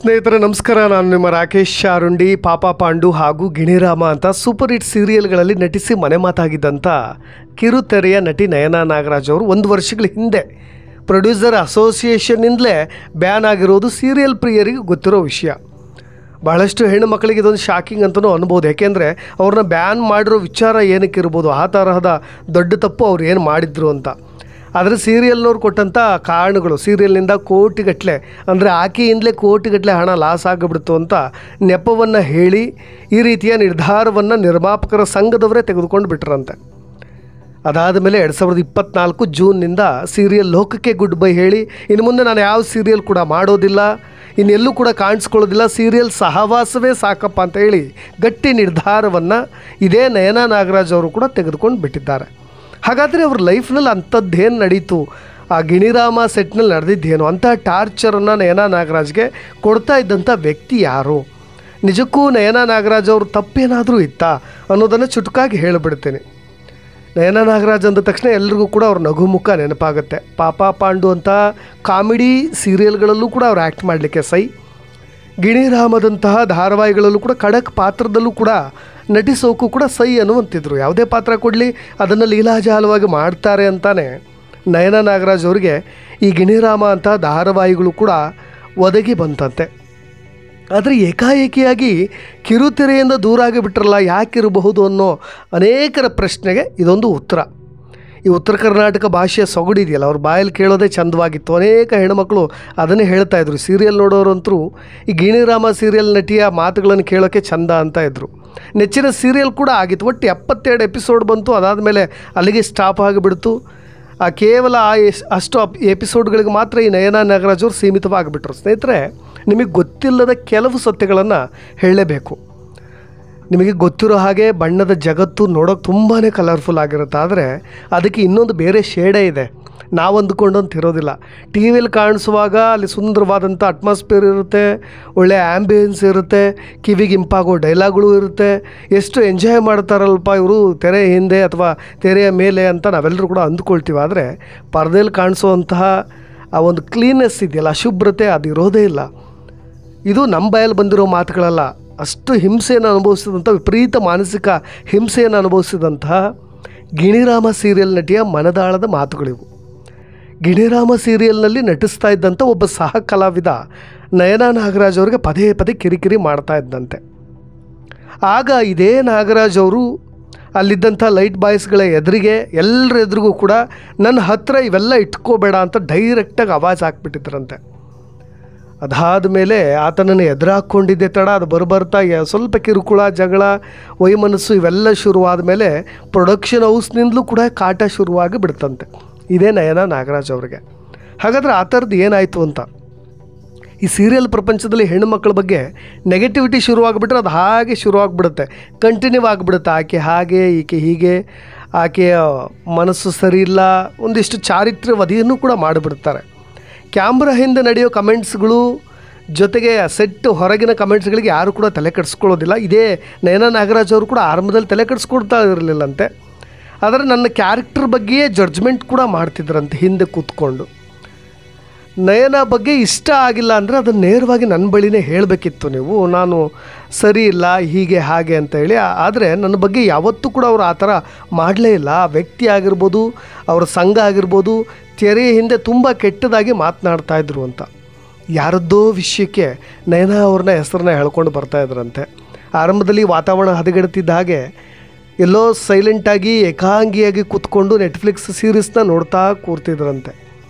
ಸ್ನೇಹಿತರೆ ನಮಸ್ಕಾರ. ನಾನು ನಿಮ್ಮ ರಾಕೇಶ್ ಶಾರುಂಡಿ. ಪಾಪ ಪಾಂಡು ಹಾಗೂ ಗಿಣಿರಾಮ ಅಂತ ಸೂಪರ್ ಹಿಟ್ ಸೀರಿಯಲ್ಗಳಲ್ಲಿ ನಟಿಸಿ ಮನೆ ಮಾತಾಗಿದ್ದಂಥ ಕಿರುತೆರೆಯ ನಟಿ ನಯನಾ ನಾಗರಾಜ್ ಅವರು 1 ವರ್ಷಗಳ ಹಿಂದೆ ಪ್ರೊಡ್ಯೂಸರ್ ಅಸೋಸಿಯೇಷನ್ನಿಂದಲೇ ಬ್ಯಾನ್ ಆಗಿರೋದು ಸೀರಿಯಲ್ ಪ್ರಿಯರಿಗೆ ಗೊತ್ತಿರೋ ವಿಷಯ. ಭಾಳಷ್ಟು ಹೆಣ್ಣು ಮಕ್ಕಳಿಗೆ ಇದೊಂದು ಶಾಕಿಂಗ್ ಅಂತಲೂ ಅನ್ಬೋದು. ಯಾಕೆಂದರೆ ಅವ್ರನ್ನ ಬ್ಯಾನ್ ಮಾಡಿರೋ ವಿಚಾರ ಏನಕ್ಕೆ ಇರ್ಬೋದು, ಆ ತರಹದ ದೊಡ್ಡ ತಪ್ಪು ಅವ್ರು ಏನು ಮಾಡಿದ್ರು ಅಂತ. ಆದರೆ ಸೀರಿಯಲ್ನವ್ರು ಕೊಟ್ಟಂಥ ಕಾರಣಗಳು, ಸೀರಿಯಲ್ನಿಂದ ಕೋಟಿಗಟ್ಟಲೆ ಅಂದರೆ ಆಕೆಯಿಂದಲೇ ಕೋಟಿಗಟ್ಟಲೆ ಹಣ ಲಾಸ್ ಆಗಿಬಿಡ್ತು ಅಂತ ನೆಪವನ್ನು ಹೇಳಿ ಈ ರೀತಿಯ ನಿರ್ಧಾರವನ್ನು ನಿರ್ಮಾಪಕರ ಸಂಘದವರೇ ತೆಗೆದುಕೊಂಡು ಬಿಟ್ರಂತೆ. ಅದಾದ ಮೇಲೆ 2024 ಜೂನ್ನಿಂದ ಸೀರಿಯಲ್ ಲೋಕಕ್ಕೆ ಗುಡ್ ಬೈ ಹೇಳಿ ಇನ್ನು ಮುಂದೆ ನಾನು ಯಾವ ಸೀರಿಯಲ್ ಕೂಡ ಮಾಡೋದಿಲ್ಲ, ಇನ್ನೆಲ್ಲೂ ಕೂಡ ಕಾಣಿಸ್ಕೊಳ್ಳೋದಿಲ್ಲ, ಸೀರಿಯಲ್ ಸಹವಾಸವೇ ಸಾಕಪ್ಪ ಅಂತ ಹೇಳಿ ಗಟ್ಟಿ ನಿರ್ಧಾರವನ್ನು ಇದೇ ನಯನಾ ನಾಗರಾಜ್ ಅವರು ಕೂಡ ತೆಗೆದುಕೊಂಡು ಬಿಟ್ಟಿದ್ದಾರೆ. ಹಾಗಾದರೆ ಅವ್ರ ಲೈಫ್ನಲ್ಲಿ ಅಂಥದ್ದೇನು ನಡೀತು, ಆ ಗಿಣಿರಾಮ ಸೆಟ್ನಲ್ಲಿ ನಡೆದಿದ್ದೇನು, ಅಂಥ ಟಾರ್ಚರನ್ನು ನಯನಾ ನಾಗರಾಜ್ಗೆ ಕೊಡ್ತಾ ಇದ್ದಂಥ ವ್ಯಕ್ತಿ ಯಾರು, ನಿಜಕ್ಕೂ ನಯನಾ ನಾಗರಾಜ್ ಅವರು ತಪ್ಪೇನಾದರೂ ಇತ್ತಾ ಅನ್ನೋದನ್ನು ಚುಟುಕಾಗಿ ಹೇಳಿಬಿಡ್ತೇನೆ. ನಯನಾ ನಾಗರಾಜ್ ಅಂದ ತಕ್ಷಣ ಎಲ್ರಿಗೂ ಕೂಡ ಅವ್ರ ನಗುಮುಖ ನೆನಪಾಗುತ್ತೆ. ಪಾಪ ಪಾಂಡು ಅಂತ ಕಾಮಿಡಿ ಸೀರಿಯಲ್ಗಳಲ್ಲೂ ಕೂಡ ಅವ್ರು ಆ್ಯಕ್ಟ್ ಮಾಡಲಿಕ್ಕೆ ಸೈ, ಗಿಣಿರಾಮದಂತಹ ಧಾರಾವಾಹಿಗಳಲ್ಲೂ ಕೂಡ ಖಡಕ್ ಪಾತ್ರದಲ್ಲೂ ಕೂಡ ನಟಿಸೋಕ್ಕೂ ಕೂಡ ಸೈ ಅನ್ನುವಂತಿದ್ರು. ಯಾವುದೇ ಪಾತ್ರ ಕೊಡಲಿ ಅದನ್ನು ಲೀಲಾಜಾಲವಾಗಿ ಮಾಡ್ತಾರೆ ಅಂತಾನೆ ನಯನಾ ನಾಗರಾಜ್ ಅವರಿಗೆ ಈ ಗಿಣಿರಾಮ ಅಂತ ಧಾರಾವಾಹಿಗಳು ಕೂಡ ಒದಗಿ ಬಂತಂತೆ. ಆದರೆ ಏಕಾಏಕಿಯಾಗಿ ಕಿರುತೆರೆಯಿಂದ ದೂರ ಆಗಿಬಿಟ್ರಲ್ಲ, ಯಾಕಿರಬಹುದು ಅನ್ನೋ ಅನೇಕರ ಪ್ರಶ್ನೆಗೆ ಇದೊಂದು ಉತ್ತರ. ಈ ಉತ್ತರ ಕರ್ನಾಟಕ ಭಾಷೆಯ ಸೊಗಡಿದೆಯಲ್ಲ, ಅವ್ರ ಬಾಯಲ್ಲಿ ಕೇಳೋದೇ ಚಂದವಾಗಿತ್ತು. ಅನೇಕ ಹೆಣ್ಮಕ್ಳು ಅದನ್ನೇ ಹೇಳ್ತಾಯಿದ್ರು. ಸೀರಿಯಲ್ ನೋಡೋರಂತರೂ ಈ ಗಿಣಿರಾಮ ಸೀರಿಯಲ್ ನಟಿಯ ಮಾತುಗಳನ್ನು ಕೇಳೋಕ್ಕೆ ಚಂದ ಅಂತ ಇದ್ದರು. ನೆಚ್ಚಿನ ಸೀರಿಯಲ್ ಕೂಡ ಆಗಿತ್ತು. ಒಟ್ಟು 72 ಎಪಿಸೋಡ್ ಬಂತು. ಅದಾದಮೇಲೆ ಅಲ್ಲಿಗೆ ಸ್ಟಾಪ್ ಆಗಿಬಿಡ್ತು. ಕೇವಲ ಅಷ್ಟು ಎಪಿಸೋಡ್ಗಳಿಗೆ ಮಾತ್ರ ಈ ನಯನಾ ನಾಗರಾಜ್ ಅವರು ಸೀಮಿತವಾಗಿಬಿಟ್ರು. ಸ್ನೇಹಿತರೆ, ನಿಮಗೆ ಗೊತ್ತಿಲ್ಲದ ಕೆಲವು ಸತ್ಯಗಳನ್ನು ಹೇಳಲೇಬೇಕು. ನಿಮಗೆ ಗೊತ್ತಿರೋ ಹಾಗೆ ಬಣ್ಣದ ಜಗತ್ತು ನೋಡೋಕೆ ತುಂಬಾ ಕಲರ್ಫುಲ್ ಆಗಿರುತ್ತೆ. ಆದರೆ ಅದಕ್ಕೆ ಇನ್ನೊಂದು ಬೇರೆ ಶೇಡೇ ಇದೆ, ನಾವು ಅಂದುಕೊಂಡಂತ ಇರೋದಿಲ್ಲ. ಟಿ ವಿಯಲ್ಲಿ ಕಾಣಿಸುವಾಗ ಅಲ್ಲಿ ಸುಂದರವಾದಂಥ ಅಟ್ಮಾಸ್ಫಿಯರ್ ಇರುತ್ತೆ, ಒಳ್ಳೆಯ ಆ್ಯಂಬಿಯನ್ಸ್ ಇರುತ್ತೆ, ಕಿವಿಗೆ ಇಂಪಾಗೋ ಡೈಲಾಗ್ಗಳು ಇರುತ್ತೆ. ಎಷ್ಟು ಎಂಜಾಯ್ ಮಾಡ್ತಾರಲ್ಪ ಇವರು ತೆರೆ ಹಿಂದೆ ಅಥವಾ ತೆರೆಯ ಮೇಲೆ ಅಂತ ನಾವೆಲ್ಲರೂ ಕೂಡ ಅಂದ್ಕೊಳ್ತೀವಿ. ಆದರೆ ಪರದೆಯಲ್ಲಿ ಕಾಣಿಸುವಂತಹ ಆ ಒಂದು ಕ್ಲೀನ್ನೆಸ್ ಇದೆಯಲ್ಲ, ಅಶುಭ್ರತೆ ಅದು ಇರೋದೇ ಇಲ್ಲ. ಇದು ನಮ್ಮ ಬಾಯಲ್ಲಿ ಬಂದಿರೋ ಮಾತುಗಳಲ್ಲ. ಅಷ್ಟು ಹಿಂಸೆಯನ್ನು ಅನುಭವಿಸಿದಂಥ, ವಿಪರೀತ ಮಾನಸಿಕ ಹಿಂಸೆಯನ್ನು ಅನುಭವಿಸಿದಂತಹ ಗಿಣಿರಾಮ ಸೀರಿಯಲ್ ನಟಿಯ ಮನದಾಳದ ಮಾತುಗಳಿವು. ಗಿಣಿರಾಮ ಸೀರಿಯಲ್ನಲ್ಲಿ ನಟಿಸ್ತಾ ಇದ್ದಂಥ ಒಬ್ಬ ಸಹ ಕಲಾವಿದ ನಯನಾ ನಾಗರಾಜ್ ಅವರಿಗೆ ಪದೇ ಪದೇ ಕಿರಿಕಿರಿ ಮಾಡ್ತಾ ಇದ್ದಂತೆ. ಆಗ ಇದೇ ನಾಗರಾಜ್ ಅವರು ಅಲ್ಲಿದ್ದಂಥ ಲೈಟ್ ಬಾಯ್ಸ್ಗಳ ಎದುರಿಗೆ, ಎಲ್ಲರ ಎದುರಿಗೂ ಕೂಡ ನನ್ನ ಹತ್ತಿರ ಇವೆಲ್ಲ ಇಟ್ಕೋಬೇಡ ಅಂತ ಡೈರೆಕ್ಟಾಗಿ ಆವಾಜ್ ಹಾಕ್ಬಿಟ್ಟಿದ್ರಂತೆ. ಅದಾದ ಮೇಲೆ ಆತನನ್ನು ಎದುರಾಕೊಂಡಿದ್ದೆ ತಡ, ಅದು ಬರಬರ್ತಾ ಸ್ವಲ್ಪ ಕಿರುಕುಳ, ಜಗಳ, ವೈಮನಸ್ಸು ಇವೆಲ್ಲ ಶುರುವಾದ ಮೇಲೆ ಪ್ರೊಡಕ್ಷನ್ ಹೌಸ್ನಿಂದಲೂ ಕೂಡ ಕಾಟ ಶುರುವಾಗಿ ಬಿಡ್ತಂತೆ ಇದೇ ನಯನಾ ನಾಗರಾಜ್ ಅವರಿಗೆ. ಹಾಗಾದರೆ ಆ ಥರದ್ದು ಏನಾಯಿತು ಅಂತ, ಈ ಸೀರಿಯಲ್ ಪ್ರಪಂಚದಲ್ಲಿ ಹೆಣ್ಣುಮಕ್ಕಳ ಬಗ್ಗೆ ನೆಗೆಟಿವಿಟಿ ಶುರುವಾಗಿಬಿಟ್ರೆ ಅದು ಹಾಗೆ ಶುರುವಾಗಿಬಿಡುತ್ತೆ, ಕಂಟಿನ್ಯೂ ಆಗಿಬಿಡುತ್ತೆ. ಆಕೆ ಹಾಗೆ, ಈಕೆ ಹೀಗೆ, ಆಕೆಯ ಮನಸ್ಸು ಸರಿ ಇಲ್ಲ, ಒಂದಿಷ್ಟು ಚಾರಿತ್ರ್ಯವಧಿಯನ್ನು ಕೂಡ ಮಾಡಿಬಿಡ್ತಾರೆ. ಕ್ಯಾಮ್ರಾ ಹಿಂದೆ ನಡೆಯೋ ಕಮೆಂಟ್ಸ್ಗಳು ಜೊತೆಗೆ ಸೆಟ್ ಹೊರಗಿನ ಕಮೆಂಟ್ಸ್ಗಳಿಗೆ ಯಾರು ಕೂಡ ತಲೆ ಕೆಡಿಸ್ಕೊಳ್ಳೋದಿಲ್ಲ. ಇದೇ ನಯನಾ ನಾಗರಾಜ್ ಅವರು ಕೂಡ ಆರಂಭದಲ್ಲಿ ತಲೆ ಕೆಡಿಸ್ಕೊಳ್ತಾ ಇರಲಿಲ್ಲಂತೆ. ಆದರೆ ನನ್ನ ಕ್ಯಾರೆಕ್ಟರ್ ಬಗ್ಗೆಯೇ ಜಡ್ಜ್ಮೆಂಟ್ ಕೂಡ ಮಾಡ್ತಿದ್ರಂತೆ ಹಿಂದೆ ಕೂತ್ಕೊಂಡು. ನಯನಾ ಬಗ್ಗೆ ಇಷ್ಟ ಆಗಿಲ್ಲ ಅಂದರೆ ಅದನ್ನು ನೇರವಾಗಿ ನನ್ನ ಬಳಿನೇ ಹೇಳಬೇಕಿತ್ತು ನೀವು, ನಾನು ಸರಿ ಇಲ್ಲ ಹೀಗೆ ಹಾಗೆ ಅಂತ ಹೇಳಿ. ಆದರೆ ನನ್ನ ಬಗ್ಗೆ ಯಾವತ್ತೂ ಕೂಡ ಅವರು ಆ ಥರ ಮಾಡಲೇ ಇಲ್ಲ. ಆ ವ್ಯಕ್ತಿ ಆಗಿರ್ಬೋದು, ಅವರ ಸಂಘ ಆಗಿರ್ಬೋದು, ತೆರೆಯ ಹಿಂದೆ ತುಂಬ ಕೆಟ್ಟದಾಗಿ ಮಾತನಾಡ್ತಾಯಿದ್ರು ಅಂತ ಯಾರದ್ದೋ ವಿಷಯಕ್ಕೆ ನಯನಾ ಅವ್ರನ್ನ ಹೆಸರನ್ನ ಹೇಳ್ಕೊಂಡು ಬರ್ತಾಯಿದ್ರಂತೆ. ಆರಂಭದಲ್ಲಿ ವಾತಾವರಣ ಹದಗೆಡ್ತಿದ್ದ ಹಾಗೆ ಎಲ್ಲೋ ಸೈಲೆಂಟಾಗಿ ಏಕಾಂಗಿಯಾಗಿ ಕೂತ್ಕೊಂಡು ನೆಟ್ಫ್ಲಿಕ್ಸ್ ಸೀರೀಸ್ನ ನೋಡ್ತಾ ಕೂರ್ತಿದ್ರಂತೆ.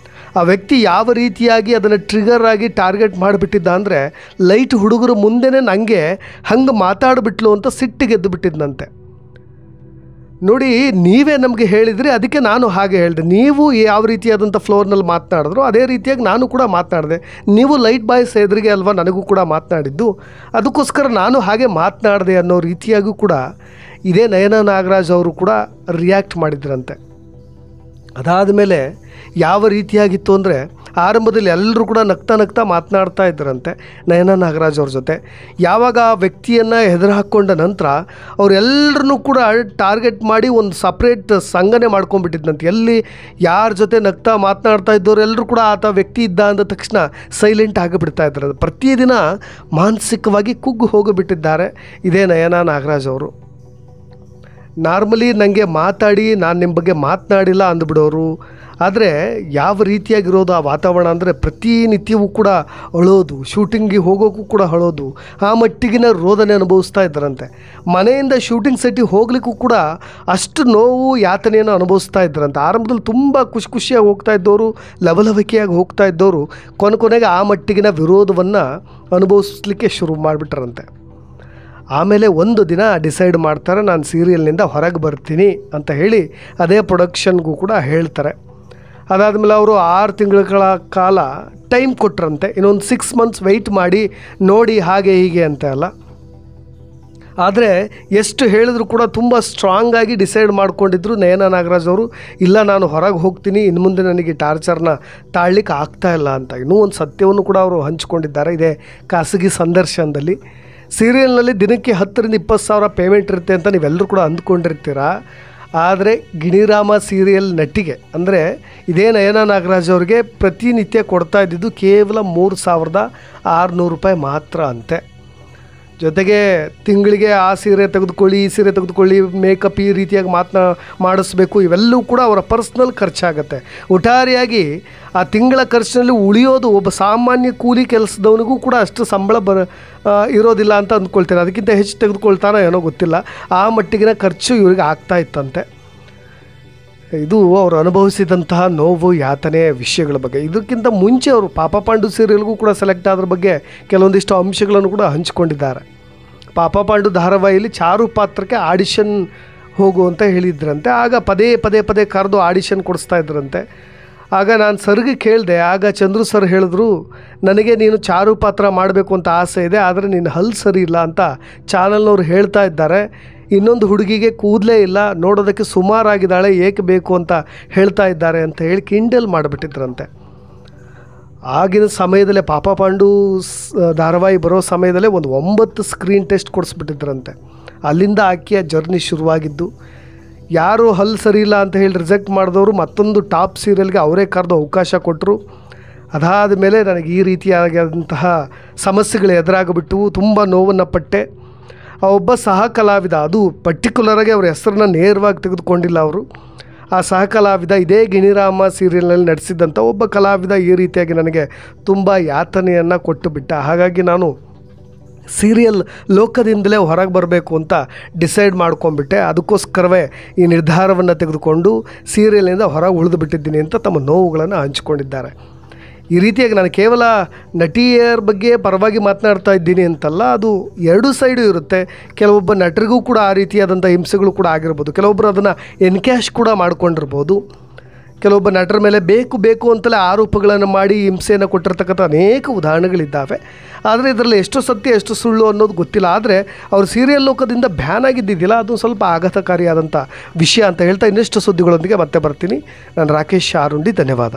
ಆ ವ್ಯಕ್ತಿ ಯಾವ ರೀತಿಯಾಗಿ ಅದನ್ನು ಟ್ರಿಗರ್ ಆಗಿ ಟಾರ್ಗೆಟ್ ಮಾಡಿಬಿಟ್ಟಿದ್ದ ಅಂದರೆ, ಲೈಟ್ ಹುಡುಗರು ಮುಂದೆನೇ ನನಗೆ ಹಂಗೆ ಮಾತಾಡಿಬಿಟ್ಲು ಅಂತ ಸಿಟ್ಟಿಗೆದ್ದು ಬಿಟ್ಟಿದ್ದಂತೆ. ನೋಡಿ, ನೀವೇ ನಮಗೆ ಹೇಳಿದ್ರಿ, ಅದಕ್ಕೆ ನಾನು ಹಾಗೆ ಹೇಳಿದೆ. ನೀವು ಯಾವ ರೀತಿಯಾದಂಥ ಫ್ಲೋರ್ನಲ್ಲಿ ಮಾತನಾಡಿದ್ರು ಅದೇ ರೀತಿಯಾಗಿ ನಾನು ಕೂಡ ಮಾತನಾಡಿದೆ. ನೀವು ಲೈಟ್ ಬಾಯ್ಸ್ ಎದುರಿಗೆ ಅಲ್ವಾ ನನಗೂ ಕೂಡ ಮಾತನಾಡಿದ್ದು, ಅದಕ್ಕೋಸ್ಕರ ನಾನು ಹಾಗೆ ಮಾತನಾಡಿದೆ ಅನ್ನೋ ರೀತಿಯಾಗೂ ಕೂಡ ಇದೇ ನಯನಾ ನಾಗರಾಜ್ ಅವರು ಕೂಡ ರಿಯಾಕ್ಟ್ ಮಾಡಿದ್ರಂತೆ. ಅದಾದಮೇಲೆ ಯಾವ ರೀತಿಯಾಗಿತ್ತು ಅಂದರೆ ಆರಂಭದಲ್ಲಿ ಎಲ್ಲರೂ ಕೂಡ ನಗ್ತಾ ನಗ್ತಾ ಮಾತನಾಡ್ತಾ ಇದ್ದರಂತೆ ನಯನಾ ನಾಗರಾಜ್ ಅವ್ರ ಜೊತೆ. ಯಾವಾಗ ಆ ವ್ಯಕ್ತಿಯನ್ನು ಹೆದರು ಹಾಕ್ಕೊಂಡ ನಂತರ ಅವರೆಲ್ಲರನ್ನೂ ಕೂಡ ಟಾರ್ಗೆಟ್ ಮಾಡಿ ಒಂದು ಸಪ್ರೇಟ್ ಸಂಘನೆ ಮಾಡ್ಕೊಂಡ್ಬಿಟ್ಟಿದ್ದಂತೆ. ಎಲ್ಲಿ ಯಾರ ಜೊತೆ ನಗ್ತಾ ಮಾತನಾಡ್ತಾ ಇದ್ದವರು ಎಲ್ಲರೂ ಕೂಡ ಆತ ವ್ಯಕ್ತಿ ಇದ್ದ ಅಂದ ತಕ್ಷಣ ಸೈಲೆಂಟ್ ಆಗಿಬಿಡ್ತಾ ಇದ್ದಾರೆ. ಪ್ರತಿದಿನ ಮಾನಸಿಕವಾಗಿ ಕುಗ್ಗು ಹೋಗಿಬಿಟ್ಟಿದ್ದಾರೆ ಇದೇ ನಯನಾ ನಾಗರಾಜ್ ಅವರು. ನಾರ್ಮಲಿ ನನಗೆ ಮಾತಾಡಿ ನಾನು ನಿಮ್ಮ ಬಗ್ಗೆ ಮಾತನಾಡಿಲ್ಲ ಅಂದ್ಬಿಡೋರು. ಆದರೆ ಯಾವ ರೀತಿಯಾಗಿರೋದು ಆ ವಾತಾವರಣ ಅಂದರೆ ಪ್ರತಿನಿತ್ಯವೂ ಕೂಡ ಅಳೋದು, ಶೂಟಿಂಗಿಗೆ ಹೋಗೋಕ್ಕೂ ಕೂಡ ಅಳೋದು, ಆ ಮಟ್ಟಿಗಿನ ರೋದನೆ ಅನುಭವಿಸ್ತಾ ಇದ್ದರಂತೆ. ಮನೆಯಿಂದ ಶೂಟಿಂಗ್ ಸೆಟ್ಟಿಗೆ ಹೋಗ್ಲಿಕ್ಕೂ ಕೂಡ ಅಷ್ಟು ನೋವು ಯಾತನೆಯನ್ನು ಅನುಭವಿಸ್ತಾ ಇದ್ದರಂತೆ. ಆರಂಭದಲ್ಲಿ ತುಂಬ ಖುಷಿಯಾಗಿ ಹೋಗ್ತಾ ಇದ್ದವರು, ಲವಲವಿಕೆಯಾಗಿ ಹೋಗ್ತಾ ಇದ್ದವರು ಕೊನೆಗೆ ಆ ಮಟ್ಟಿಗಿನ ವಿರೋಧವನ್ನು ಅನುಭವಿಸ್ಲಿಕ್ಕೆ ಶುರು ಮಾಡಿಬಿಟ್ರಂತೆ. ಆಮೇಲೆ ಒಂದು ದಿನ ಡಿಸೈಡ್ ಮಾಡ್ತಾರೆ, ನಾನು ಸೀರಿಯಲ್ನಿಂದ ಹೊರಗೆ ಬರ್ತೀನಿ ಅಂತ ಹೇಳಿ ಅದೇ ಪ್ರೊಡಕ್ಷನ್ಗೂ ಕೂಡ ಹೇಳ್ತಾರೆ. ಅದಾದಮೇಲೆ ಅವರು 6 ತಿಂಗಳ ಕಾಲ ಟೈಮ್ ಕೊಟ್ಟರಂತೆ, ಇನ್ನೊಂದು 6 ಮಂತ್ಸ್ ವೆಯ್ಟ್ ಮಾಡಿ ನೋಡಿ ಹಾಗೆ ಹೀಗೆ ಅಂತ ಅಲ್ಲ. ಆದರೆ ಎಷ್ಟು ಹೇಳಿದ್ರು ಕೂಡ ತುಂಬ ಸ್ಟ್ರಾಂಗಾಗಿ ಡಿಸೈಡ್ ಮಾಡ್ಕೊಂಡಿದ್ರು ನಯನಾ ನಾಗರಾಜ್ ಅವರು. ಇಲ್ಲ, ನಾನು ಹೊರಗೆ ಹೋಗ್ತೀನಿ, ಇನ್ನು ಮುಂದೆ ನನಗೆ ಟಾರ್ಚರ್ನ ತಾಳ್ಲಿಕ್ಕೆ ಆಗ್ತಾಯಿಲ್ಲ ಅಂತ. ಇನ್ನೂ ಒಂದು ಸತ್ಯವನ್ನು ಕೂಡ ಅವರು ಹಂಚ್ಕೊಂಡಿದ್ದಾರೆ ಇದೇ ಖಾಸಗಿ ಸಂದರ್ಶನದಲ್ಲಿ. ಸೀರಿಯಲ್ನಲ್ಲಿ ದಿನಕ್ಕೆ 10ರಿಂದ 20 ಸಾವಿರ ಪೇಮೆಂಟ್ ಇರುತ್ತೆ ಅಂತ ನೀವೆಲ್ಲರೂ ಕೂಡ ಅಂದ್ಕೊಂಡಿರ್ತೀರ. ಆದರೆ ಗಿಣಿರಾಮ ಸೀರಿಯಲ್ ನಟಿಗೆ ಅಂದರೆ ಇದೇ ನಯನಾ ನಾಗರಾಜ್ ಅವ್ರಿಗೆ ಪ್ರತಿನಿತ್ಯ ಕೊಡ್ತಾ ಇದ್ದಿದ್ದು ಕೇವಲ 3,600 ರೂಪಾಯಿ ಮಾತ್ರ ಅಂತೆ. ಜೊತೆಗೆ ತಿಂಗಳಿಗೆ ಆ ಸೀರೆ ತೆಗೆದುಕೊಳ್ಳಿ, ಈ ಸೀರೆ ತೆಗೆದುಕೊಳ್ಳಿ, ಮೇಕಪ್ ಈ ರೀತಿಯಾಗಿ ಮಾಡಿಸ್ಬೇಕು, ಇವೆಲ್ಲವೂ ಕೂಡ ಅವರ ಪರ್ಸ್ನಲ್ ಖರ್ಚಾಗತ್ತೆ. ಒಟ್ಟಾರೆಯಾಗಿ ಆ ತಿಂಗಳ ಖರ್ಚಿನಲ್ಲಿ ಉಳಿಯೋದು ಒಬ್ಬ ಸಾಮಾನ್ಯ ಕೂಲಿ ಕೆಲಸದವನಿಗೂ ಕೂಡ ಅಷ್ಟು ಸಂಬಳ ಇರೋದಿಲ್ಲ ಅಂತ ಅಂದ್ಕೊಳ್ತೇನೆ. ಅದಕ್ಕಿಂತ ಹೆಚ್ಚು ತೆಗೆದುಕೊಳ್ತಾನೋ ಏನೋ ಗೊತ್ತಿಲ್ಲ, ಆ ಮಟ್ಟಿಗಿನ ಖರ್ಚು ಇವರಿಗೆ ಆಗ್ತಾ ಇತ್ತಂತೆ. ಇದು ಅವರು ಅನುಭವಿಸಿದಂತಹ ನೋವು, ಯಾತನೆ ವಿಷಯಗಳ ಬಗ್ಗೆ. ಇದಕ್ಕಿಂತ ಮುಂಚೆ ಅವರು ಪಾಪ ಪಾಂಡು ಸೀರಿಯಲ್ಗೂ ಕೂಡ ಸೆಲೆಕ್ಟ್ ಆದ್ರ ಬಗ್ಗೆ ಕೆಲವೊಂದಿಷ್ಟು ಅಂಶಗಳನ್ನು ಕೂಡ ಹಂಚಿಕೊಂಡಿದ್ದಾರೆ. ಪಾಪ ಪಾಂಡು ಧಾರಾವಾಹಿಯಲ್ಲಿ ಚಾರು ಪಾತ್ರಕ್ಕೆ ಆಡಿಷನ್ ಹೋಗು ಅಂತ ಹೇಳಿದ್ರಂತೆ. ಆಗ ಪದೇ ಕರೆದು ಆಡಿಷನ್ ಕೊಡಿಸ್ತಾ ಇದ್ರಂತೆ. ಆಗ ನಾನು ಸರ್ಗೆ ಕೇಳಿದೆ. ಆಗ ಚಂದ್ರು ಸರ್ ಹೇಳಿದ್ರು, ನನಗೆ ನೀನು ಚಾರು ಪಾತ್ರ ಮಾಡಬೇಕು ಅಂತ ಆಸೆ ಇದೆ, ಆದರೆ ನೀನು ಹಲ್ಲು ಸರಿ ಇಲ್ಲ ಅಂತ ಚಾನಲ್ನವ್ರು ಹೇಳ್ತಾ ಇದ್ದಾರೆ. ಇನ್ನೊಂದು ಹುಡುಗಿಗೆ ಕೂದಲೇ ಇಲ್ಲ, ನೋಡೋದಕ್ಕೆ ಸುಮಾರಾಗಿದ್ದಾಳೆ, ಏಕೆ ಬೇಕು ಅಂತ ಹೇಳ್ತಾ ಇದ್ದಾರೆ ಅಂತ ಹೇಳಿ ಕಿಂಡಲ್ ಮಾಡಿಬಿಟ್ಟಿದ್ರಂತೆ. ಆಗಿನ ಸಮಯದಲ್ಲೇ ಪಾಪ ಪಾಂಡು ಧಾರಾವಾಹಿ ಬರೋ ಸಮಯದಲ್ಲೇ ಒಂದು 9 ಸ್ಕ್ರೀನ್ ಟೆಸ್ಟ್ ಕೊಡಿಸ್ಬಿಟ್ಟಿದ್ರಂತೆ. ಅಲ್ಲಿಂದ ಆಕೆಯ ಜರ್ನಿ ಶುರುವಾಗಿದ್ದು. ಯಾರು ಹಲ್ಲು ಸರಿ ಇಲ್ಲ ಅಂತ ಹೇಳಿ ರಿಜೆಕ್ಟ್ ಮಾಡಿದವರು ಮತ್ತೊಂದು ಟಾಪ್ ಸೀರಿಯಲ್ಗೆ ಅವರೇ ಕರೆದು ಅವಕಾಶ ಕೊಟ್ಟರು. ಅದಾದ ಮೇಲೆ ನನಗೆ ಈ ರೀತಿಯಾದಂತಹ ಸಮಸ್ಯೆಗಳು ಎದುರಾಗಿಬಿಟ್ಟು ತುಂಬ ನೋವನ್ನು ಪಟ್ಟೆ. ಆ ಒಬ್ಬ ಸಹ ಕಲಾವಿದ, ಅದು ಪರ್ಟಿಕ್ಯುಲರಾಗಿ ಅವ್ರ ಹೆಸರನ್ನ ನೇರವಾಗಿ ತೆಗೆದುಕೊಂಡಿಲ್ಲ ಅವರು, ಆ ಸಹ ಕಲಾವಿದ ಇದೇ ಗಿಣಿರಾಮ ಸೀರಿಯಲ್ನಲ್ಲಿ ನಡೆಸಿದ್ದಂಥ ಒಬ್ಬ ಕಲಾವಿದ ಈ ರೀತಿಯಾಗಿ ನನಗೆ ತುಂಬ ಯಾತನೆಯನ್ನು ಕೊಟ್ಟು ಬಿಟ್ಟ. ಹಾಗಾಗಿ ನಾನು ಸೀರಿಯಲ್ ಲೋಕದಿಂದಲೇ ಹೊರಗೆ ಬರಬೇಕು ಅಂತ ಡಿಸೈಡ್ ಮಾಡ್ಕೊಂಡ್ಬಿಟ್ಟೆ. ಅದಕ್ಕೋಸ್ಕರವೇ ಈ ನಿರ್ಧಾರವನ್ನು ತೆಗೆದುಕೊಂಡು ಸೀರಿಯಲ್ನಿಂದ ಹೊರಗೆ ಉಳಿದು ಬಿಟ್ಟಿದ್ದೀನಿ ಅಂತ ತಮ್ಮ ನೋವುಗಳನ್ನು ಹಂಚಿಕೊಂಡಿದ್ದಾರೆ. ಈ ರೀತಿಯಾಗಿ ನಾನು ಕೇವಲ ನಟಿಯರ ಬಗ್ಗೆ ಪರವಾಗಿ ಮಾತನಾಡ್ತಾ ಇದ್ದೀನಿ ಅಂತಲ್ಲ, ಅದು 2 ಸೈಡು ಇರುತ್ತೆ. ಕೆಲವೊಬ್ಬ ನಟರಿಗೂ ಕೂಡ ಆ ರೀತಿಯಾದಂಥ ಹಿಂಸೆಗಳು ಕೂಡ ಆಗಿರ್ಬೋದು, ಕೆಲವೊಬ್ಬರು ಅದನ್ನು ಎನ್ಕ್ಯಾಶ್ ಕೂಡ ಮಾಡ್ಕೊಂಡಿರ್ಬೋದು. ಕೆಲವೊಬ್ಬ ನಟರ ಮೇಲೆ ಬೇಕು ಅಂತಲೇ ಆರೋಪಗಳನ್ನು ಮಾಡಿ ಹಿಂಸೆಯನ್ನು ಕೊಟ್ಟಿರ್ತಕ್ಕಂಥ ಅನೇಕ ಉದಾಹರಣೆಗಳಿದ್ದಾವೆ. ಆದರೆ ಇದರಲ್ಲಿ ಎಷ್ಟು ಸತ್ಯ ಎಷ್ಟು ಸುಳ್ಳು ಅನ್ನೋದು ಗೊತ್ತಿಲ್ಲ. ಆದರೆ ಅವರು ಸೀರಿಯಲ್ ಲೋಕದಿಂದ ಬ್ಯಾನ್ ಆಗಿದ್ದಿದ್ದಿಲ್ಲ, ಅದು ಸ್ವಲ್ಪ ಆಘಾತಕಾರಿಯಾದಂಥ ವಿಷಯ ಅಂತ ಹೇಳ್ತಾ ಇನ್ನಷ್ಟು ಸುದ್ದಿಗಳೊಂದಿಗೆ ಮತ್ತೆ ಬರ್ತೀನಿ. ನಾನು ರಾಕೇಶ್ ಆರುಂಡಿ, ಧನ್ಯವಾದ.